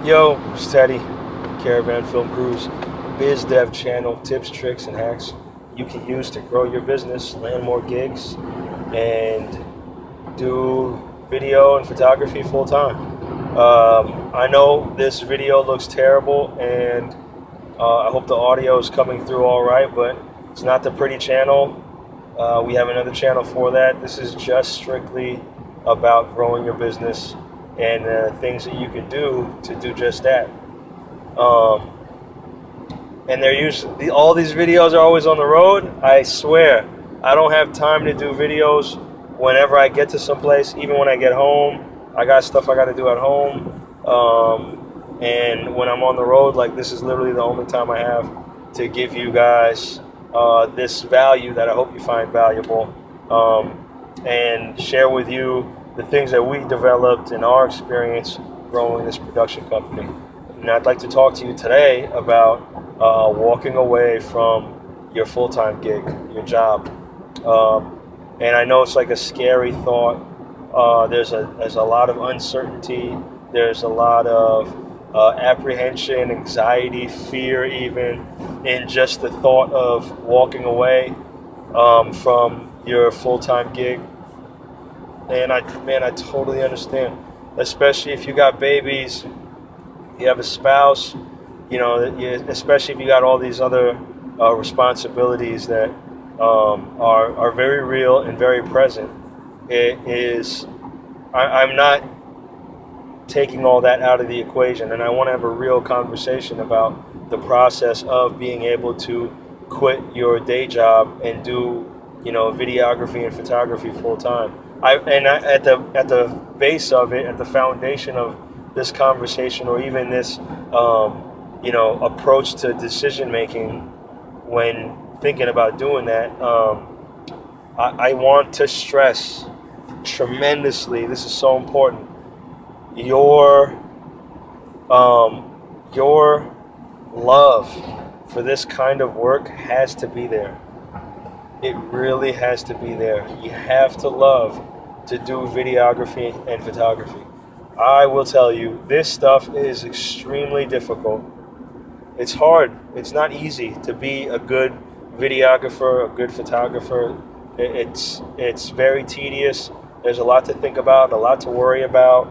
Yo, it's Teddy, Caravan Film Crews, Biz Dev channel, tips, tricks, and hacks you can use to grow your business, land more gigs, and do video and photography full time. I know this video looks terrible, and I hope the audio is coming through all right, but it's not the pretty channel. We have another channel for that. This is just strictly about growing your business and things that you can do to do just that. And they're usually, all these videos are always on the road. I swear, I don't have time to do videos whenever I get to someplace. Even when I get home, I got stuff I got to do at home. And when I'm on the road, like, this is literally the only time I have to give you guys this value that I hope you find valuable, and share with you the things that we developed in our experience growing this production company. And I'd like to talk to you today about walking away from your full-time gig, your job. And I know it's like a scary thought. There's a lot of uncertainty. There's a lot of apprehension, anxiety, fear, even in just the thought of walking away from your full-time gig. And I totally understand, especially if you got babies, you have a spouse, especially if you got all these other responsibilities that are very real and very present. I'm not taking all that out of the equation, and I want to have a real conversation about the process of being able to quit your day job and do, videography and photography full time. At the base of it, at the foundation of this conversation, or even this, approach to decision making when thinking about doing that, I want to stress tremendously. This is so important. Your love for this kind of work has to be there. It really has to be there. You have to love to do videography and photography. I will tell you, this stuff is extremely difficult. It's hard. It's not easy to be a good videographer, a good photographer. It's very tedious. There's a lot to think about, a lot to worry about.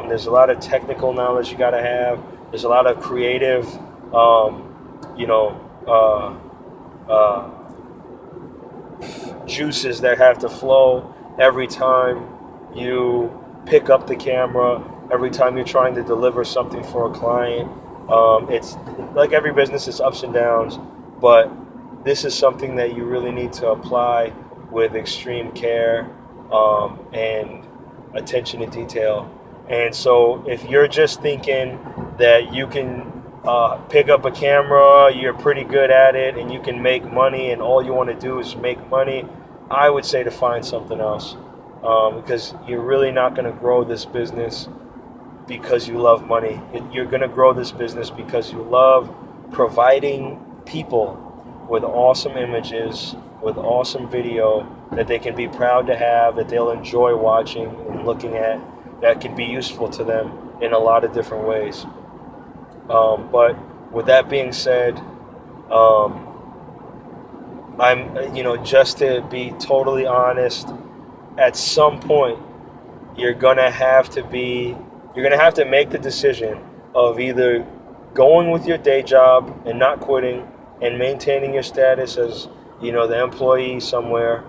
There's a lot of technical knowledge you got to have. There's a lot of creative, juices that have to flow every time you pick up the camera, every time you're trying to deliver something for a client. It's like every business is ups and downs, but this is something that you really need to apply with extreme care and attention to detail. And so if you're just thinking that you can pick up a camera, you're pretty good at it, and you can make money, and all you want to do is make money, I would say to find something else, because you're really not going to grow this business because you love money. You're going to grow this business because you love providing people with awesome images, with awesome video that they can be proud to have, that they'll enjoy watching and looking at, that can be useful to them in a lot of different ways. But with that being said, just to be totally honest, at some point you're gonna have to make the decision of either going with your day job and not quitting and maintaining your status as, the employee somewhere,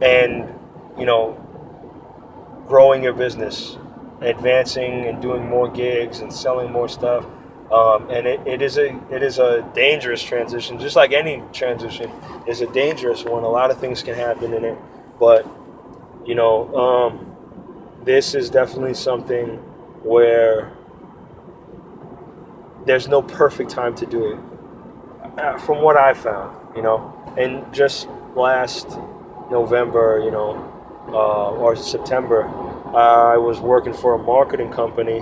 and, growing your business, advancing and doing more gigs and selling more stuff. And it is a dangerous transition, just like any transition is a dangerous one. A lot of things can happen in it, but this is definitely something where there's no perfect time to do it, from what I found. And just last November, or September, I was working for a marketing company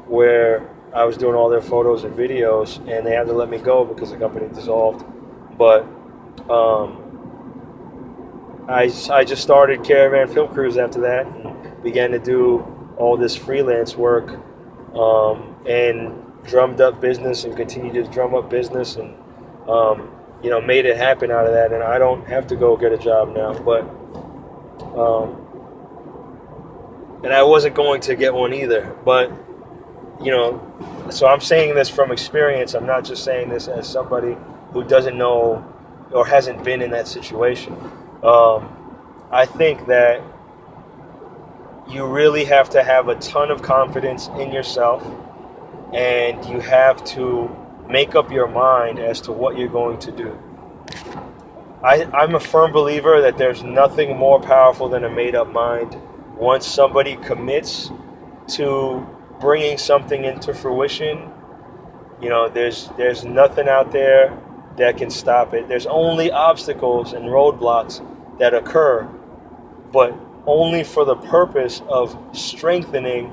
where I was doing all their photos and videos, and they had to let me go because the company dissolved. But I just started Caravan Film Crews after that, and began to do all this freelance work and drummed up business and continued to drum up business, and made it happen out of that. And I don't have to go get a job now, but and I wasn't going to get one either. But so I'm saying this from experience. I'm not just saying this as somebody who doesn't know or hasn't been in that situation. I think that you really have to have a ton of confidence in yourself, and you have to make up your mind as to what you're going to do. I'm a firm believer that there's nothing more powerful than a made-up mind. Once somebody commits to bringing something into fruition, there's nothing out there that can stop it. There's only obstacles and roadblocks that occur, but only for the purpose of strengthening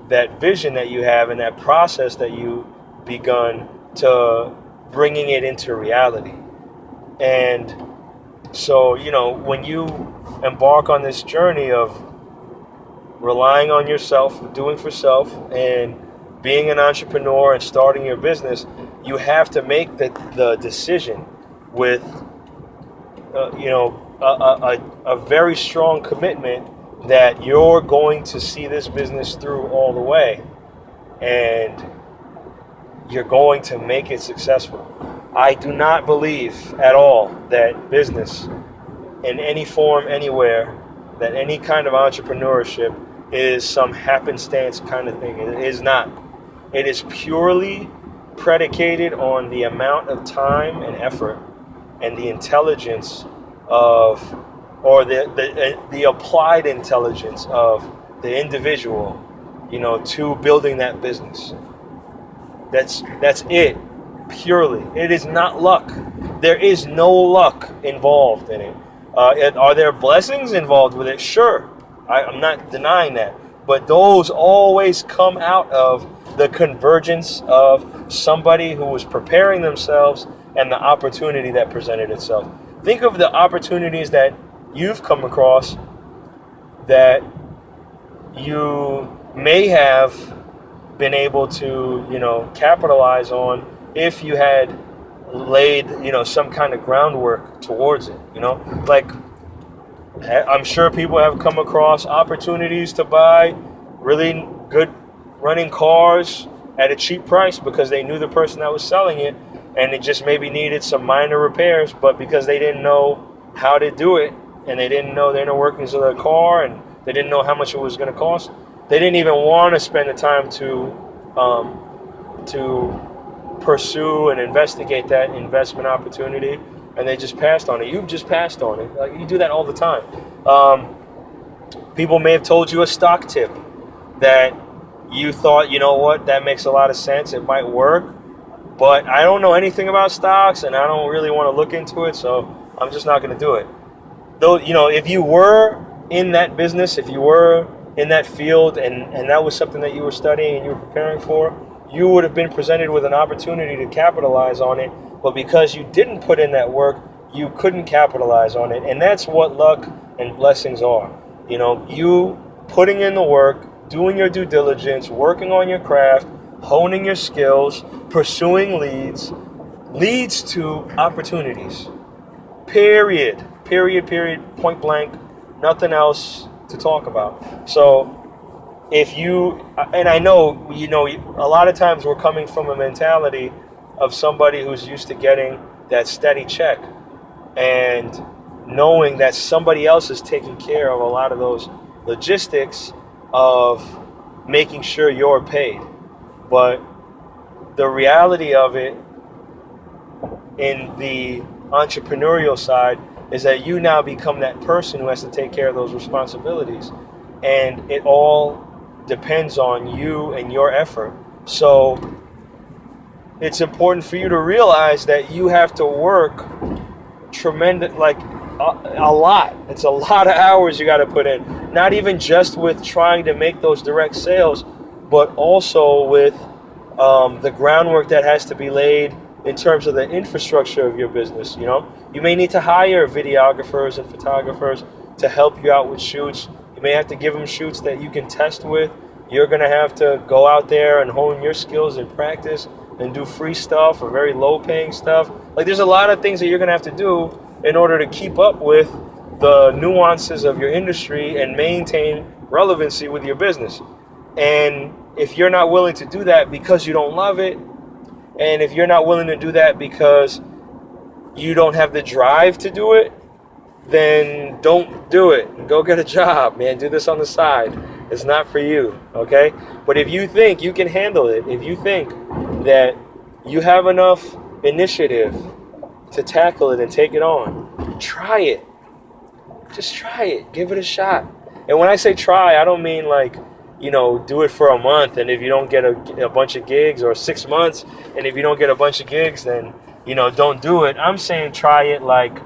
that vision that you have and that process that you begun to bringing it into reality. And so, when you embark on this journey of relying on yourself, doing for self, and being an entrepreneur and starting your business, you have to make the decision with, a very strong commitment that you're going to see this business through all the way, and you're going to make it successful. I do not believe at all that business in any form, anywhere, that any kind of entrepreneurship is some happenstance kind of thing. It is not. It is purely predicated on the amount of time and effort and the intelligence of, or the applied intelligence of the individual, to building that business. That's it, purely. It is not luck. There is no luck involved in it. Are there blessings involved with it? Sure. I'm not denying that. But those always come out of the convergence of somebody who was preparing themselves and the opportunity that presented itself. Think of the opportunities that you've come across that you may have been able to, capitalize on if you had laid, some kind of groundwork towards it, like I'm sure people have come across opportunities to buy really good running cars at a cheap price because they knew the person that was selling it, and it just maybe needed some minor repairs, but because they didn't know how to do it, and they didn't know the inner workings of the car, and they didn't know how much it was going to cost, they didn't even want to spend the time to pursue and investigate that investment opportunity, and they just passed on it. You've just passed on it. Like, you do that all the time. People may have told you a stock tip that you thought, that makes a lot of sense. It might work, but I don't know anything about stocks, and I don't really want to look into it, so I'm just not going to do it. Though, if you were in that business, if you were in that field, and that was something that you were studying and you were preparing for, you would have been presented with an opportunity to capitalize on it. But because you didn't put in that work, you couldn't capitalize on it. And that's what luck and blessings are. You putting in the work, doing your due diligence, working on your craft, honing your skills, pursuing leads to opportunities. Period, point blank, nothing else to talk about. So if you, and I know, a lot of times we're coming from a mentality of somebody who's used to getting that steady check and knowing that somebody else is taking care of a lot of those logistics of making sure you're paid. But the reality of it in the entrepreneurial side is that you now become that person who has to take care of those responsibilities, and it all depends on you and your effort. So it's important for you to realize that you have to work tremendous, like a lot. It's a lot of hours you got to put in, not even just with trying to make those direct sales, but also with the groundwork that has to be laid in terms of the infrastructure of your business. You may need to hire videographers and photographers to help you out with shoots. You may have to give them shoots that you can test with you're going to have to go out there and hone your skills and practice and do free stuff or very low paying stuff. Like, there's a lot of things that you're going to have to do in order to keep up with the nuances of your industry and maintain relevancy with your business. And if you're not willing to do that because you don't love it, and if you're not willing to do that because you don't have the drive to do it, then don't do it. Go get a job, man. Do this on the side. It's not for you, okay? But if you think you can handle it, if you think that you have enough initiative to tackle it and take it on, try it. Just try it. Give it a shot. And when I say try, I don't mean like, do it for a month, and if you don't get a bunch of gigs, or 6 months, and if you don't get a bunch of gigs, then, don't do it. I'm saying try it like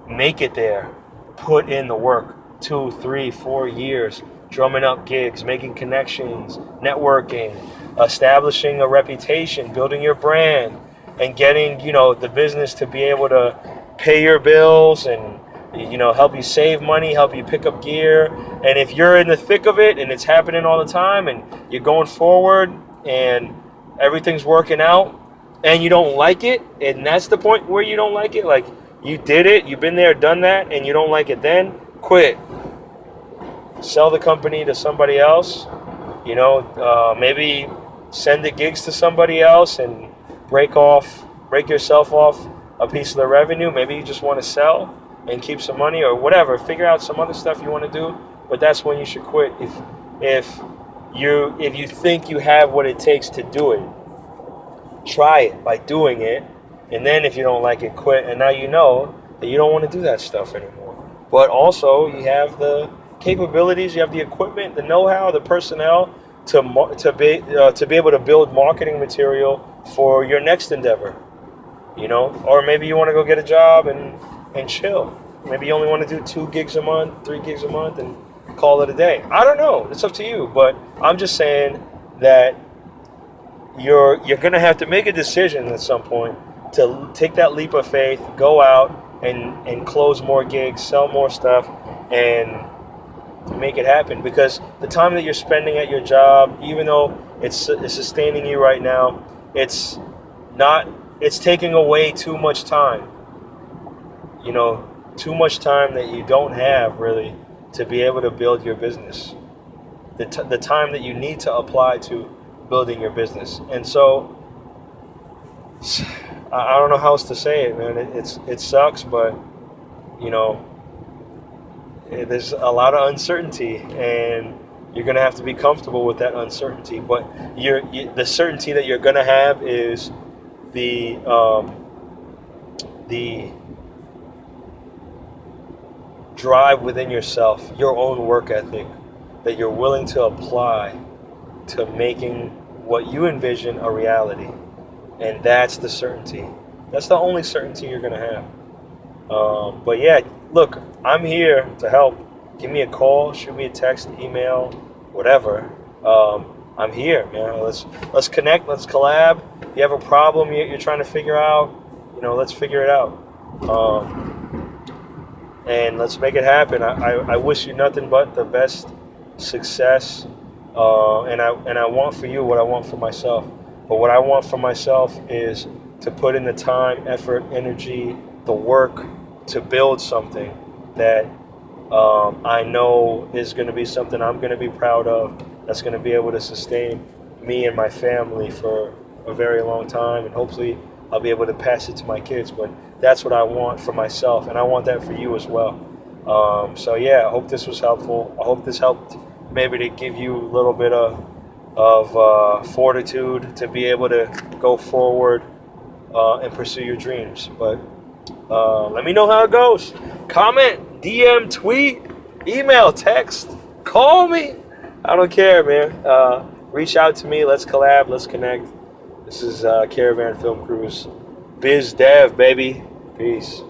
make it there. Put in the work. 2, 3, 4 years, drumming up gigs, making connections, networking, establishing a reputation, building your brand, and getting, the business to be able to pay your bills and, help you save money, help you pick up gear. And if you're in the thick of it and it's happening all the time and you're going forward and everything's working out and you don't like it, and that's the point where you don't like it, like you did it, you've been there, done that, and you don't like it, then quit. Sell the company to somebody else, maybe send the gigs to somebody else and break yourself off a piece of the revenue. Maybe you just want to sell and keep some money or whatever. Figure out some other stuff you want to do, but that's when you should quit. If you think you have what it takes to do it, try it by doing it, and then if you don't like it, quit. And now you know that you don't want to do that stuff anymore. But also, you have the capabilities, you have the equipment, the know-how, the personnel to be able to build marketing material for your next endeavor. Or maybe you want to go get a job and chill. Maybe you only want to do 2 gigs a month, 3 gigs a month, and call it a day. I don't know. It's up to you. But I'm just saying that you're going to have to make a decision at some point to take that leap of faith, go out and close more gigs, sell more stuff, and make it happen. Because the time that you're spending at your job, even though it's sustaining you right now, it's taking away too much time. Too much time that you don't have really to be able to build your business. The time that you need to apply to building your business. And so I don't know how else to say it, man. It sucks, but there's a lot of uncertainty, and you're gonna have to be comfortable with that uncertainty. But the certainty that you're gonna have is the drive within yourself, your own work ethic that you're willing to apply to making what you envision a reality. And that's the certainty. That's the only certainty you're going to have. But yeah, look, I'm here to help. Give me a call, shoot me a text, email, whatever. I'm here, man. Let's connect, let's collab. If you have a problem you're trying to figure out, let's figure it out. And let's make it happen. I wish you nothing but the best success. And I want for you what I want for myself. But what I want for myself is to put in the time, effort, energy, the work to build something that I know is going to be something I'm going to be proud of, that's going to be able to sustain me and my family for a very long time, and hopefully I'll be able to pass it to my kids. But that's what I want for myself, and I want that for you as well. So yeah, I hope this was helpful. I hope this helped maybe to give you a little bit of fortitude to be able to go forward and pursue your dreams. But let me know how it goes. Comment, DM, tweet, email, text, call me. I don't care, man. Reach out to me. Let's collab. Let's connect. This is Caravan Film Crews. Biz Dev, baby. Peace.